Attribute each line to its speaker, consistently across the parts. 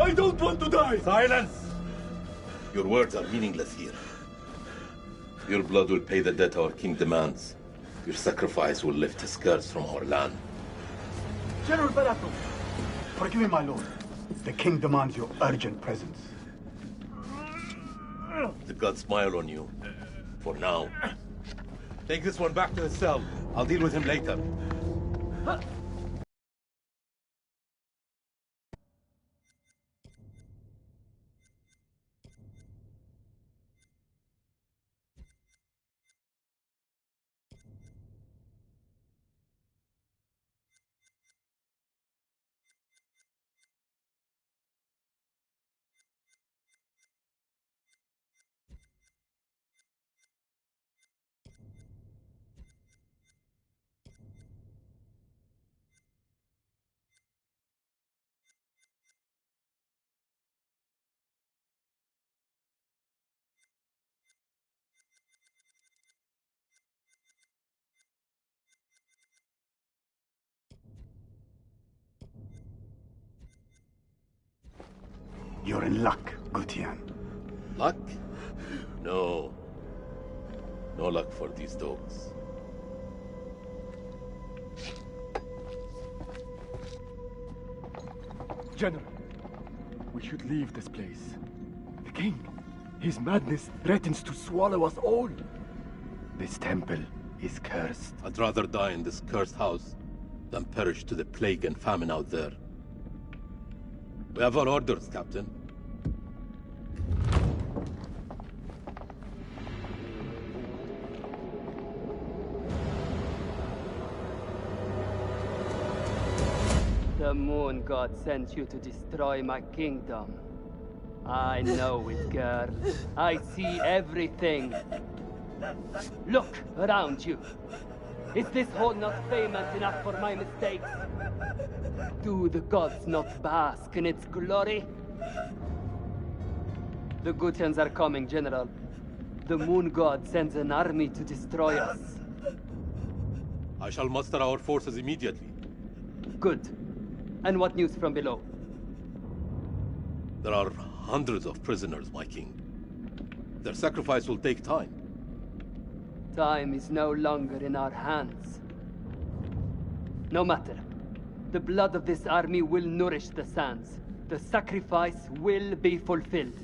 Speaker 1: I don't want to die!
Speaker 2: Silence! Your words are meaningless here. Your blood will pay the debt our king demands. Your sacrifice will lift his curse from our land.
Speaker 1: General Barato, forgive me, my lord. The king demands your urgent presence.
Speaker 2: The gods smile on you. For now. Take this one back to his cell. I'll deal with him later.
Speaker 1: You're in luck, Gutian.
Speaker 2: Luck? No. No luck for these dogs.
Speaker 3: General, we should leave this place. The king, his madness threatens to swallow us all. This temple is cursed.
Speaker 2: I'd rather die in this cursed house than perish to the plague and famine out there. We have our orders, Captain.
Speaker 4: The moon god sent you to destroy my kingdom. I know it, girl. I see everything. Look around you. Is this hole not famous enough for my mistakes? Do the gods not bask in its glory? The Gutians are coming, General. The moon god sends an army to destroy us.
Speaker 2: I shall muster our forces immediately.
Speaker 4: Good. And what news from below?
Speaker 2: There are hundreds of prisoners, my king. Their sacrifice will take time.
Speaker 4: Time is no longer in our hands. No matter. The blood of this army will nourish the sands. The sacrifice will be fulfilled.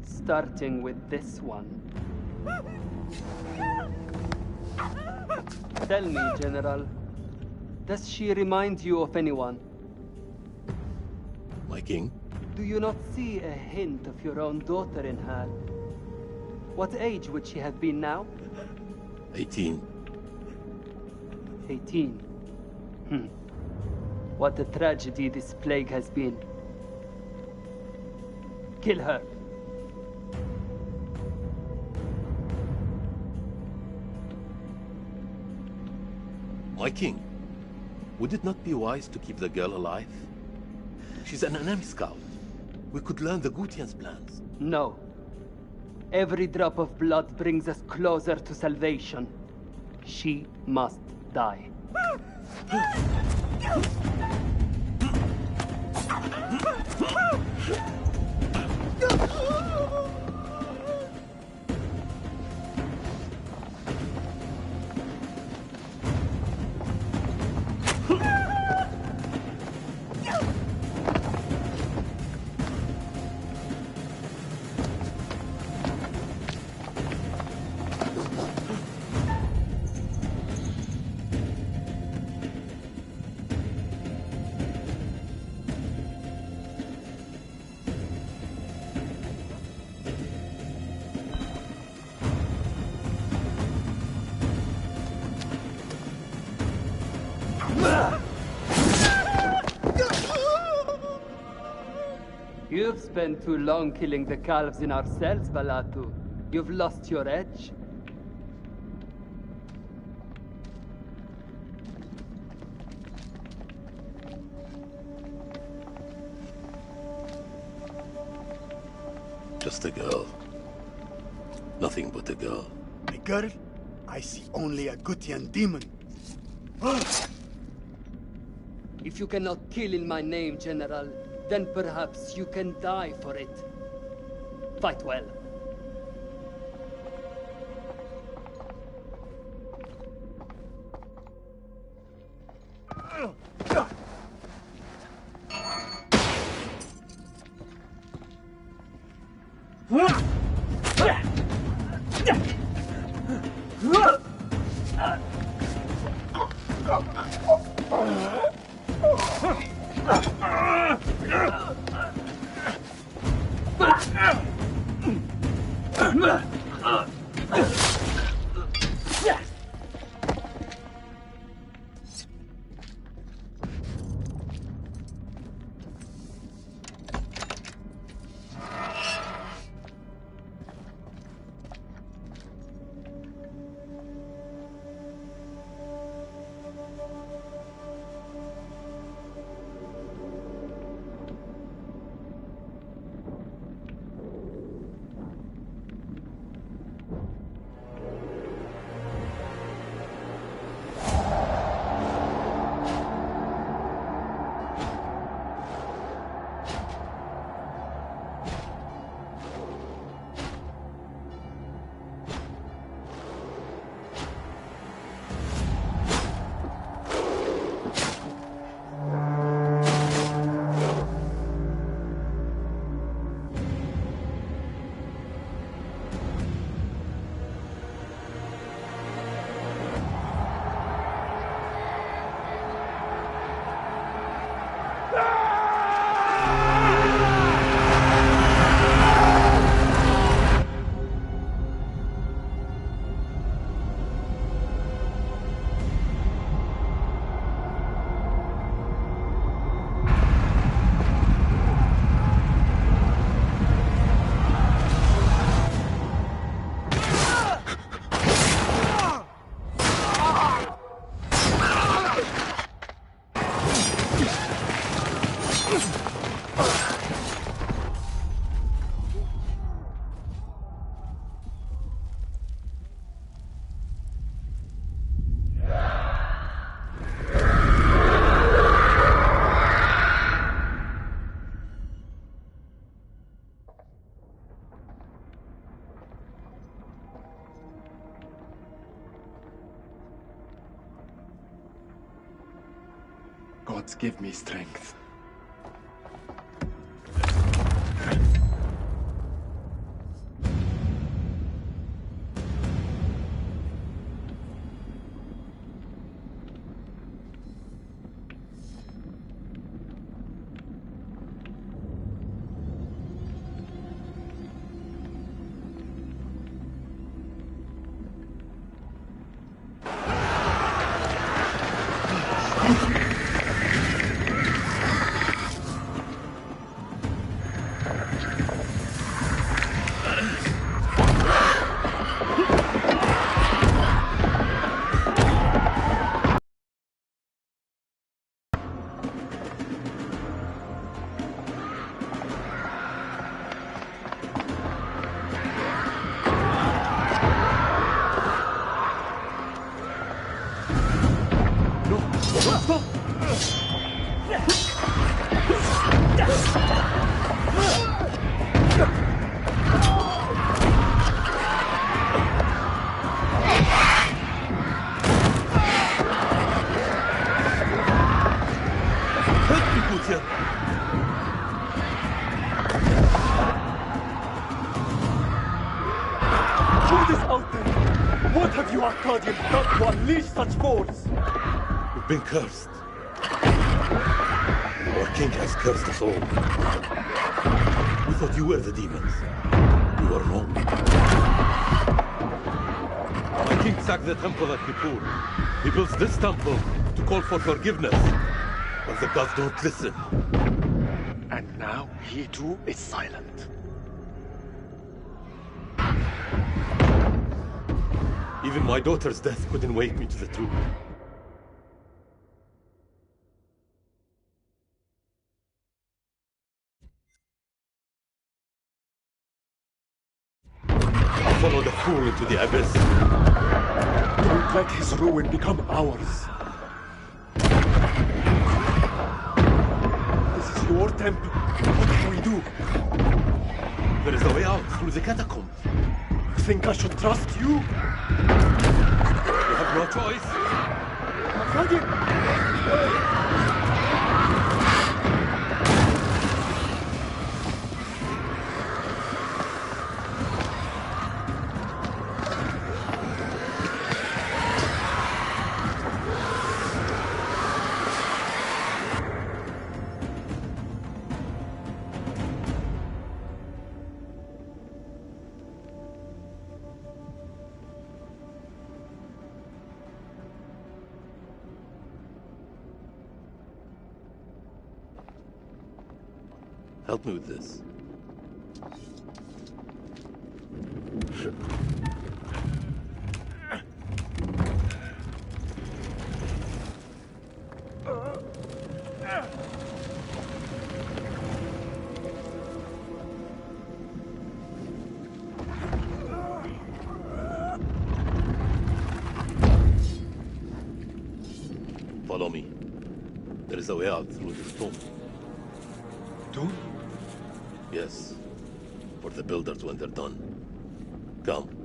Speaker 4: Starting with this one. Tell me, General, does she remind you of anyone?
Speaker 2: My king?
Speaker 4: Do you not see a hint of your own daughter in her? What age would she have been now?
Speaker 2: 18.
Speaker 4: 18. What a tragedy this plague has been. Kill her.
Speaker 2: My king, would it not be wise to keep the girl alive? She's an enemy scout. We could learn the Gutian's plans.
Speaker 4: No. Every drop of blood brings us closer to salvation. She must die. You've spent too long killing the calves in our cells, Balatu. You've lost your edge.
Speaker 2: Just a girl. Nothing but a girl.
Speaker 1: A girl? I see only a Gutian demon.
Speaker 4: If you cannot kill in my name, General, then perhaps you can die for it. Fight well.
Speaker 3: Gods give me strength.
Speaker 5: What have you Arcadians done to unleash such force?
Speaker 2: We've been cursed. Our king has cursed us all. We thought you were the demons. We were wrong. My king sacked the temple at Nippur. He builds this temple to call for forgiveness. But the gods don't listen.
Speaker 5: And now he too is silent.
Speaker 2: Even my daughter's death couldn't wake me to the truth. I followed the fool into the abyss.
Speaker 5: Don't let his ruin become ours. This is your temple. What can we do?
Speaker 2: There is a way out through the catacombs.
Speaker 5: You think I should trust you?
Speaker 2: You have no choice.
Speaker 5: Arcadian!
Speaker 2: Help me with this. Follow me. There is a way out through this tomb.
Speaker 5: Tomb?
Speaker 2: Yes. For the builders when they're done. Come.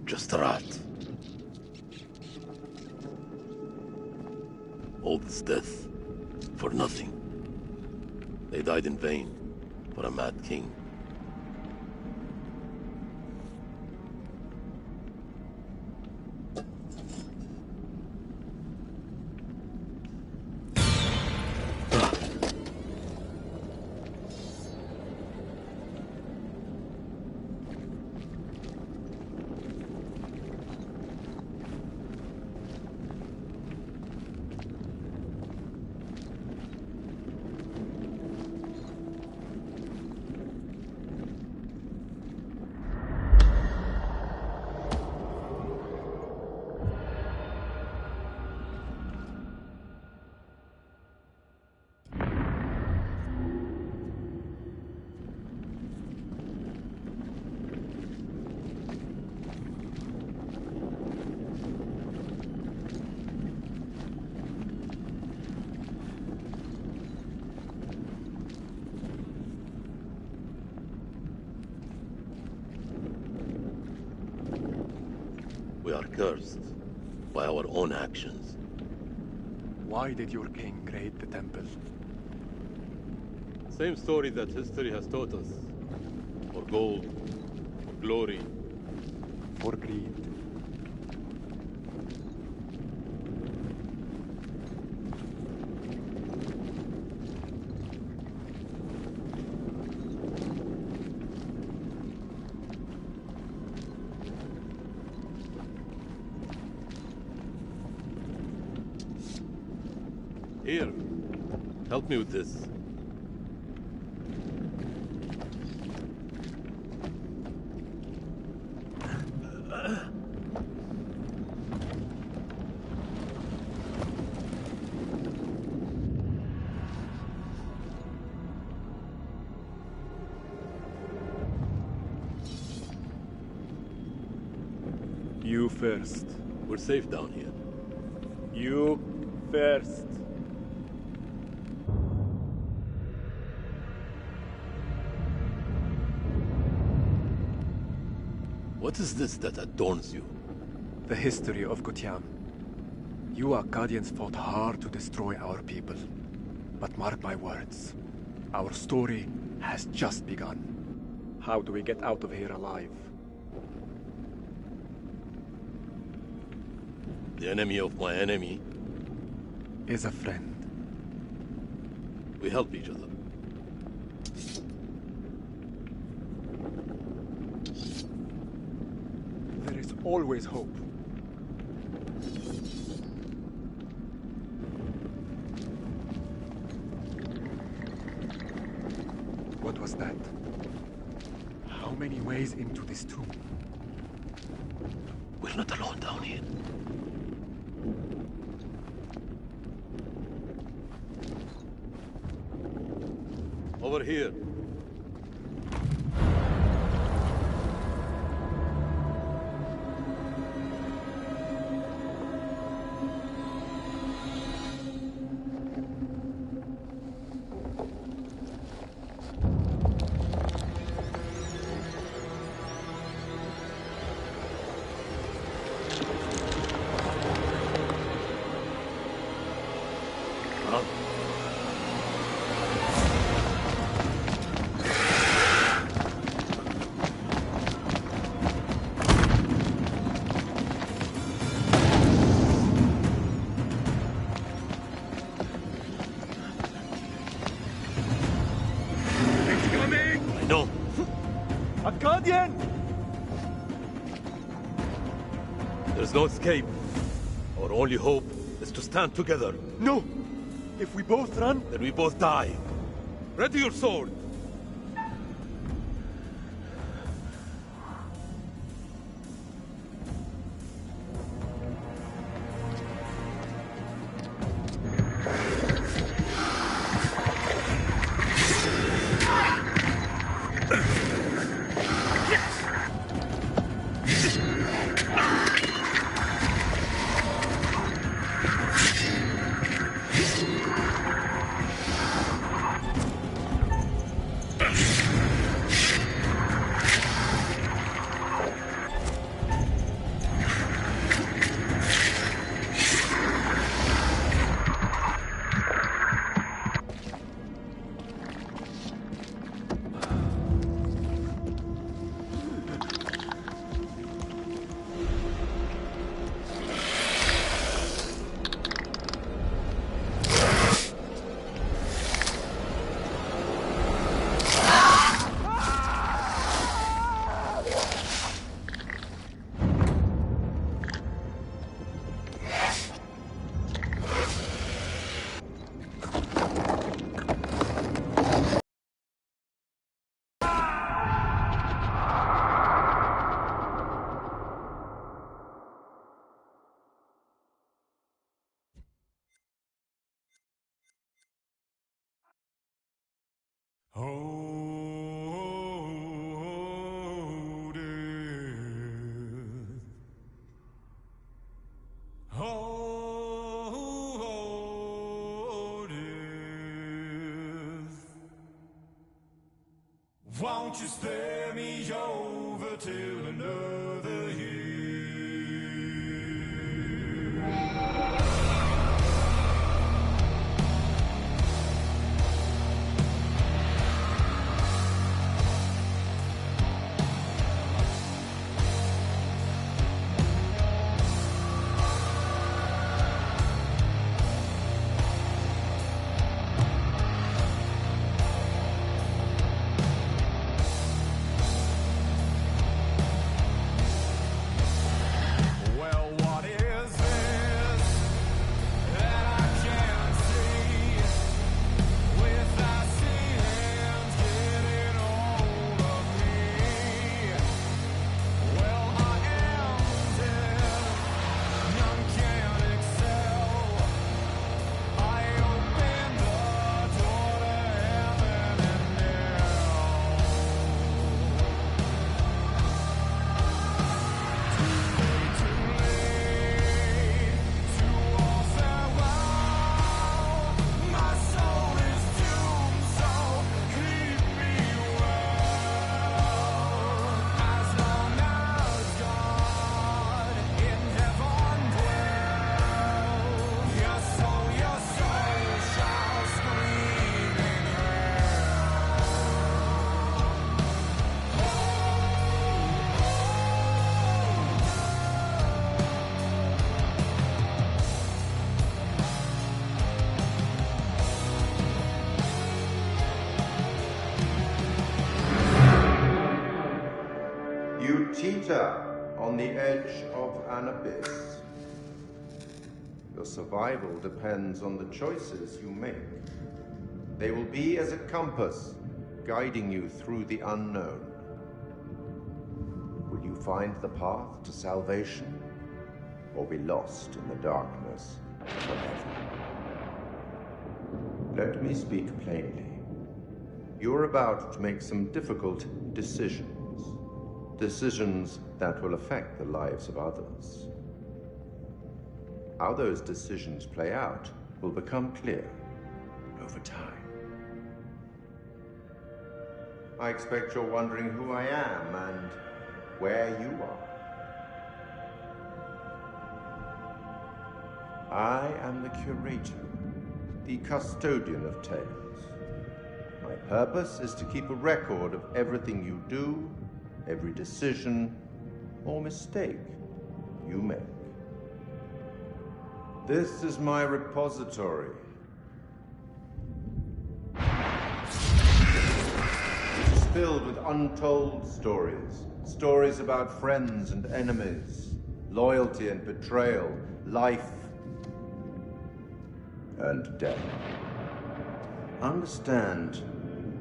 Speaker 2: Just a rat. All this death for nothing. They died in vain for a mad king. We are cursed by our own actions.
Speaker 3: Why did your king raid the temple?
Speaker 2: Same story that history has taught us. For gold, for glory.
Speaker 3: For greed.
Speaker 2: Here, help me with this.
Speaker 3: You first.
Speaker 2: We're safe down here.
Speaker 3: You first.
Speaker 2: What is this that adorns you?
Speaker 3: The history of Gutian. You Akkadians fought hard to destroy our people. But mark my words, Our story has just begun. How do we get out of here alive?
Speaker 2: The enemy of my enemy.
Speaker 3: Is a friend.
Speaker 2: We help each other.
Speaker 3: There is always hope. What was that? How many ways into this tomb?
Speaker 2: We're not alone down here. Over here. Huh? I know.
Speaker 5: Akkadian!
Speaker 2: There's no escape. Our only hope is to stand together.
Speaker 5: No! If we both run,
Speaker 2: Then we both die. Ready your sword.
Speaker 6: Won't you spare me over till another year?
Speaker 7: You teeter on the edge of an abyss. Your survival depends on the choices you make. They will be as a compass, guiding you through the unknown. Will you find the path to salvation, or be lost in the darkness forever? Let me speak plainly. You're about to make some difficult decisions. Decisions that will affect the lives of others. How those decisions play out will become clear over time. I expect you're wondering who I am and where you are. I am the curator, the custodian of tales. My purpose is to keep a record of everything you do, every decision or mistake you make. This is my repository. It is filled with untold stories. Stories about friends and enemies, loyalty and betrayal, life and death. Understand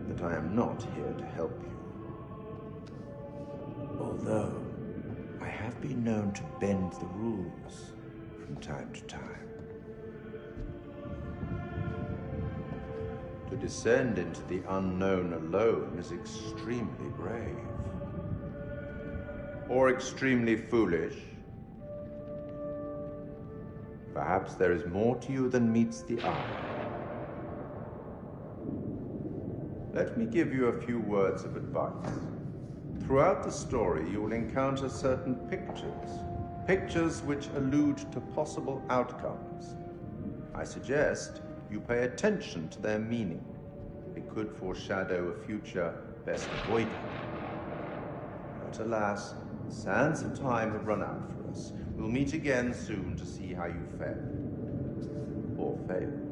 Speaker 7: that I am not here to help you. Although I have been known to bend the rules from time to time. To descend into the unknown alone is extremely brave. Or extremely foolish. Perhaps there is more to you than meets the eye. Let me give you a few words of advice. Throughout the story, you will encounter certain pictures. Pictures which allude to possible outcomes. I suggest you pay attention to their meaning. They could foreshadow a future best avoided. But alas, the sands of time have run out for us. We'll meet again soon to see how you fared. Or failed.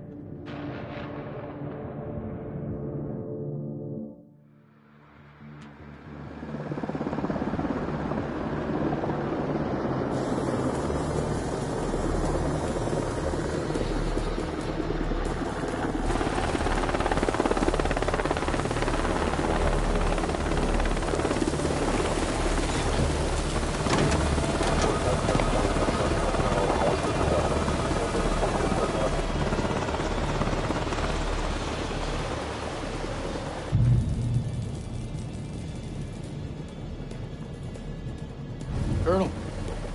Speaker 8: Colonel,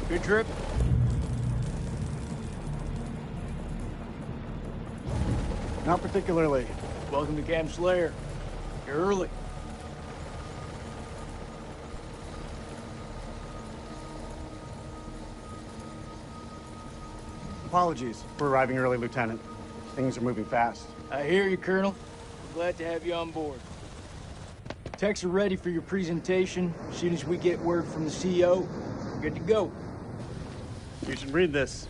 Speaker 8: good trip?
Speaker 1: Not particularly.
Speaker 8: Welcome to Camp Slayer. You're early.
Speaker 1: Apologies for arriving early, Lieutenant. Things are moving fast.
Speaker 8: I hear you, Colonel. We're glad to have you on board. Techs are ready for your presentation. As soon as we get word from the CO, we're good to go.
Speaker 1: You should read this.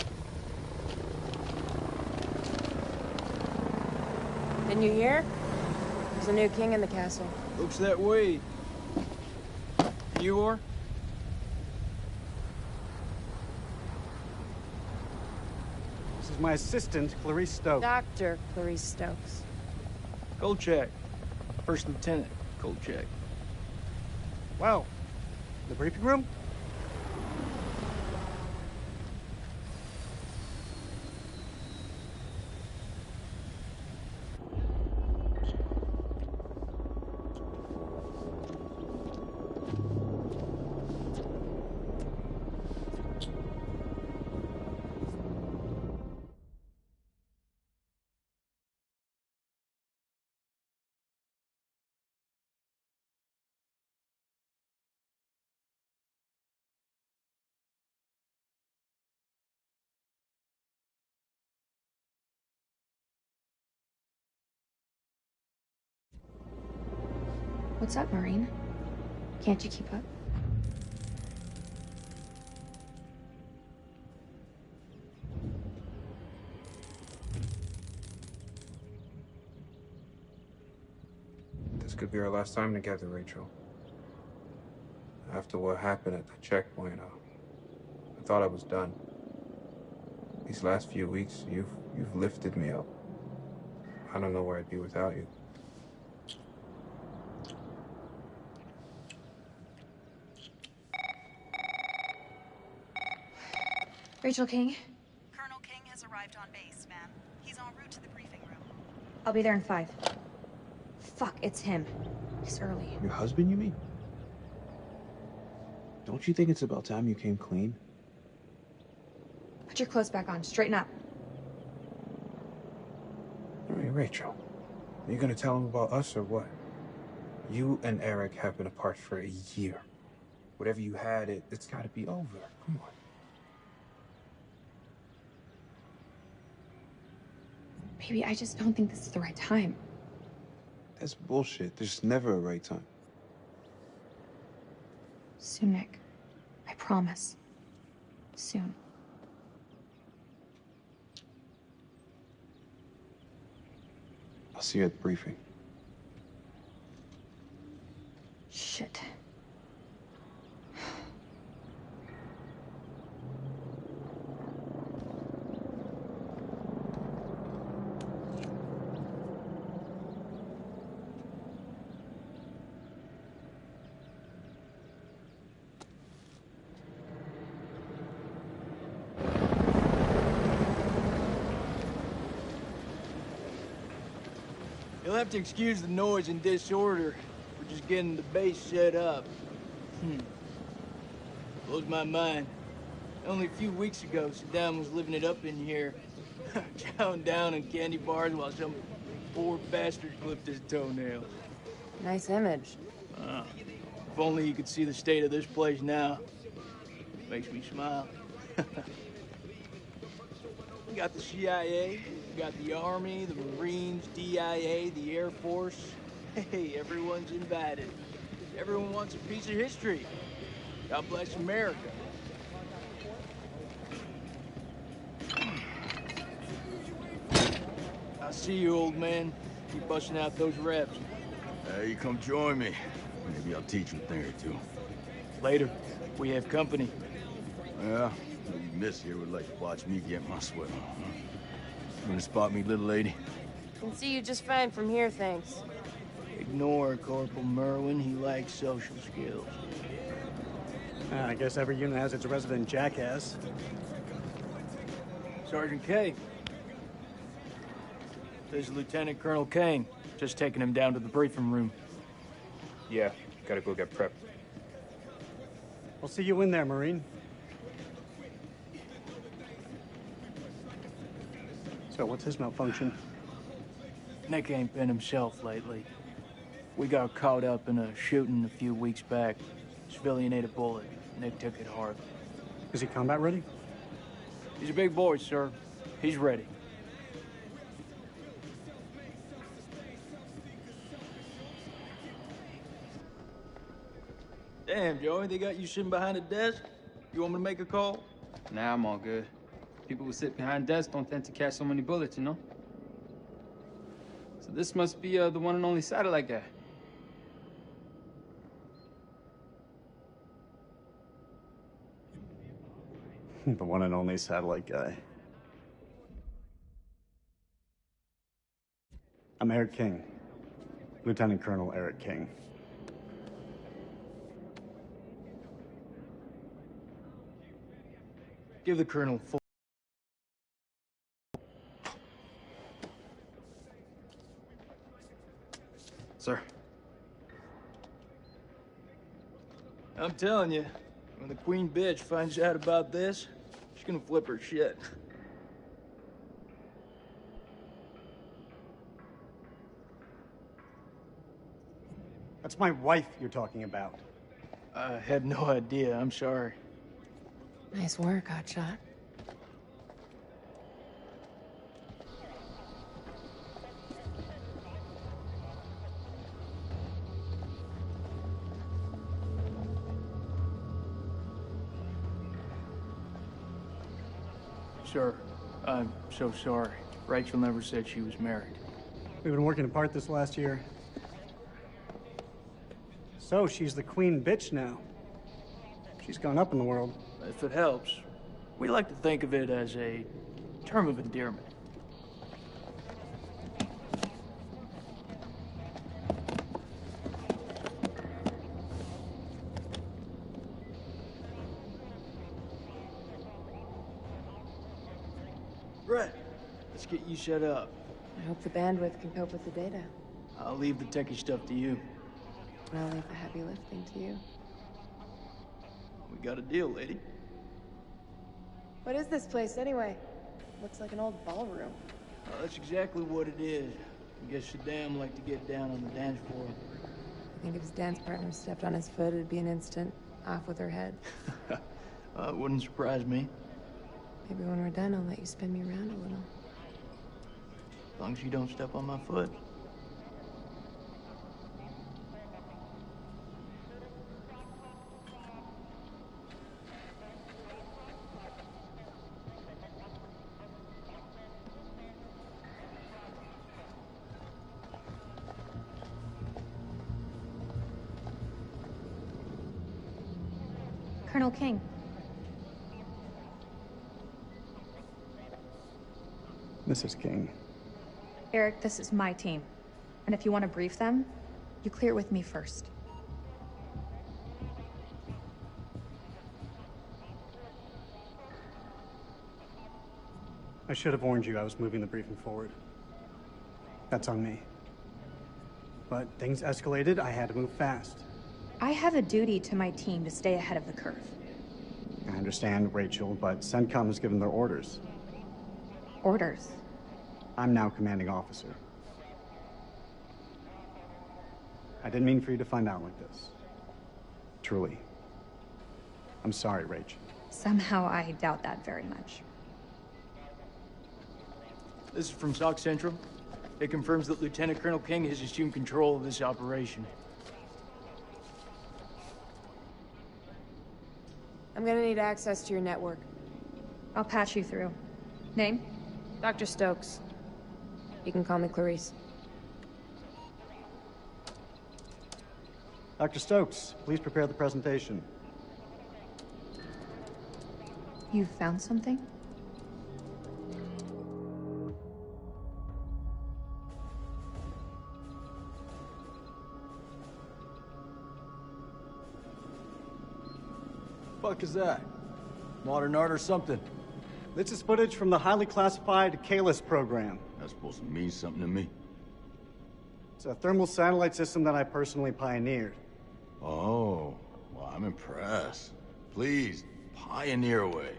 Speaker 9: Didn't you hear? There's a new king in the castle.
Speaker 8: Looks that way. You are?
Speaker 1: This is my assistant, Clarice Stokes.
Speaker 9: Dr. Clarice Stokes.
Speaker 8: Kolchak. First Lieutenant Kolchak.
Speaker 1: Wow. The briefing room?
Speaker 10: What's up, Marine? Can't you keep up?
Speaker 11: This could be our last time together, Rachel. After what happened at the checkpoint, I thought I was done. These last few weeks, you've lifted me up. I don't know where I'd be without you.
Speaker 10: Rachel King?
Speaker 12: Colonel King has arrived on base, ma'am. He's en route to the briefing room.
Speaker 10: I'll be there in 5. Fuck, it's him. It's early.
Speaker 13: Your husband, you mean? Don't you think it's about time you came clean?
Speaker 10: Put your clothes back on. Straighten up.
Speaker 11: Hey, Rachel, are you gonna tell him about us or what? You and Eric have been apart for a year. Whatever you had, it's gotta be over. Come on.
Speaker 10: Baby, I just don't think this is the right time.
Speaker 13: That's bullshit. There's never a right time.
Speaker 10: Soon, Nick. I promise. Soon.
Speaker 13: I'll see you at the briefing.
Speaker 10: Shit.
Speaker 8: You'll have to excuse the noise and disorder. We're just getting the base set up. Blows my mind. Only a few weeks ago, Saddam was living it up in here. Chowing down on candy bars while some poor bastard clipped his toenail.
Speaker 9: Nice image.
Speaker 8: If only you could see the state of this place now. Makes me smile. We got the CIA, we got the Army, the Marines, DIA, the Air Force. Hey, everyone's invited. Everyone wants a piece of history. God bless America. I'll see you, old man. Keep busting out those reps.
Speaker 5: You come join me. Maybe I'll teach you a thing or two.
Speaker 8: Later. We have company.
Speaker 5: Yeah, you miss here would like to watch me get my sweat on, huh? You gonna spot me, little lady?
Speaker 9: Can see you just fine from here, thanks.
Speaker 8: Ignore Corporal Merwin. He lacks social skills.
Speaker 1: I guess every unit has its resident jackass.
Speaker 8: Sergeant K. This is Lieutenant Colonel Kane. Just taking him down to the briefing room.
Speaker 11: Yeah, gotta go get prepped.
Speaker 1: I'll see you in there, Marine. So, what's his malfunction?
Speaker 8: Nick ain't been himself lately. We got caught up in a shooting a few weeks back. Civilian ate a bullet. Nick took it hard.
Speaker 1: Is he combat ready?
Speaker 8: He's a big boy, sir. He's ready. Damn, Joey, they got you sitting behind a desk? You want me to make a call?
Speaker 14: Nah, I'm all good. People who sit behind desks don't tend to catch so many bullets, you know? So this must be the one and only satellite guy.
Speaker 1: The one and only satellite guy. I'm Eric King. Lieutenant Colonel Eric King.
Speaker 8: Give the Colonel full...
Speaker 14: Sir.
Speaker 8: I'm telling you, when the Queen bitch finds out about this, she's gonna flip her shit.
Speaker 1: That's my wife you're talking about.
Speaker 8: I had no idea. I'm sorry.
Speaker 9: Nice work, Hotshot.
Speaker 8: Sir, I'm so sorry. Rachel never said she was married.
Speaker 1: We've been working apart this last year. So, she's the queen bitch now.
Speaker 15: She's gone up in the world.
Speaker 8: If it helps, we like to think of it as a term of endearment. Brett, let's get you set up.
Speaker 9: I hope the bandwidth can cope with the data.
Speaker 8: I'll leave the techie stuff to you.
Speaker 9: And I'll leave the heavy lifting to you.
Speaker 8: We got a deal, lady.
Speaker 9: What is this place, anyway? Looks like an old ballroom.
Speaker 8: That's exactly what it is. I guess Saddam liked to get down on the dance floor.
Speaker 9: I think if his dance partner stepped on his foot, it'd be an instant off with her head.
Speaker 8: It wouldn't surprise me.
Speaker 9: Maybe when we're done, I'll let you spin me around a little.
Speaker 8: As long as you don't step on my foot.
Speaker 10: Colonel King.
Speaker 15: Mrs. King.
Speaker 10: Eric, this is my team. And if you want to brief them, you clear it with me first.
Speaker 15: I should have warned you I was moving the briefing forward. That's on me. But things escalated, I had to move fast.
Speaker 10: I have a duty to my team to stay ahead of the curve.
Speaker 15: I understand, Rachel, but CENTCOM has given their orders.
Speaker 10: Orders?
Speaker 15: I'm now commanding officer. I didn't mean for you to find out like this. Truly. I'm sorry, Rach.
Speaker 10: Somehow I doubt that very much.
Speaker 8: This is from SOC Central. It confirms that Lieutenant Colonel King has assumed control of this operation.
Speaker 9: I'm gonna need access to your network.
Speaker 10: I'll patch you through. Name?
Speaker 9: Dr. Stokes. You can call me Clarice.
Speaker 15: Dr. Stokes, please prepare the presentation.
Speaker 10: You found something?
Speaker 5: Fuck is that? Modern art or something?
Speaker 15: This is footage from the highly classified Kalis program.
Speaker 5: That's supposed to mean something to me.
Speaker 15: It's a thermal satellite system that I personally pioneered.
Speaker 5: Oh, well, I'm impressed. Please, pioneer away.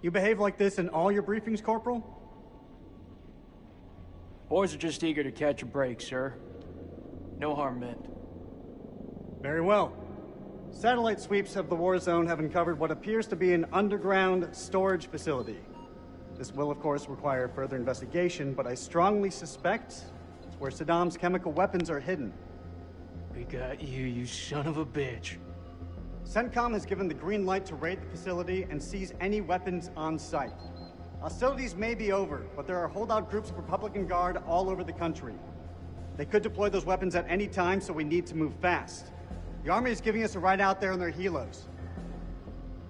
Speaker 15: You behave like this in all your briefings, Corporal?
Speaker 8: Boys are just eager to catch a break, sir. No harm meant.
Speaker 15: Very well. Satellite sweeps of the war zone have uncovered what appears to be an underground storage facility. This will, of course, require further investigation, but I strongly suspect it's where Saddam's chemical weapons are hidden.
Speaker 8: We got you, you son of a bitch.
Speaker 15: CENTCOM has given the green light to raid the facility and seize any weapons on site. Hostilities may be over, but there are holdout groups of Republican Guard all over the country. They could deploy those weapons at any time, so we need to move fast. The Army is giving us a ride out there in their helos.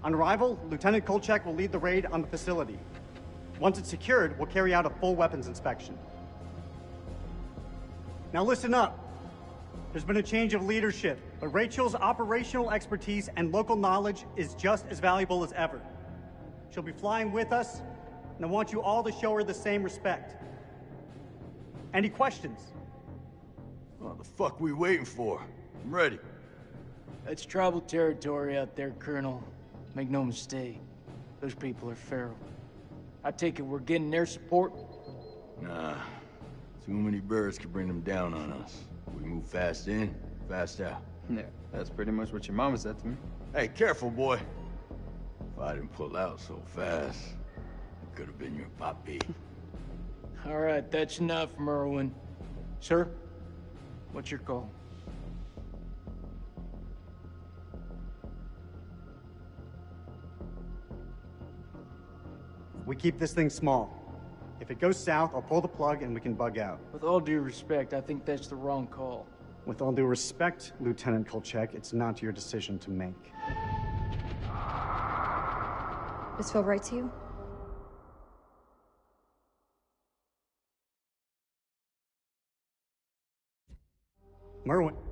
Speaker 15: On arrival, Lieutenant Kolchak will lead the raid on the facility. Once it's secured, we'll carry out a full weapons inspection. Now listen up. There's been a change of leadership, but Rachel's operational expertise and local knowledge is just as valuable as ever. She'll be flying with us, and I want you all to show her the same respect. Any questions?
Speaker 5: What the fuck we waiting for? I'm ready.
Speaker 8: That's tribal territory out there, Colonel. Make no mistake. Those people are feral. I take it we're getting their support?
Speaker 5: Nah. Too many birds could bring them down on us. We move fast in, fast out.
Speaker 14: Yeah, that's pretty much what your mama said to me.
Speaker 5: Hey, careful, boy. If I didn't pull out so fast, I could have been your papi.
Speaker 8: All right, that's enough, Merwin. Sir, what's your call?
Speaker 15: We keep this thing small. If it goes south, I'll pull the plug and we can bug out.
Speaker 8: With all due respect, I think that's the wrong call.
Speaker 15: With all due respect, Lieutenant Kolchak, it's not your decision to make.
Speaker 10: This feel right to you?
Speaker 15: Merwin.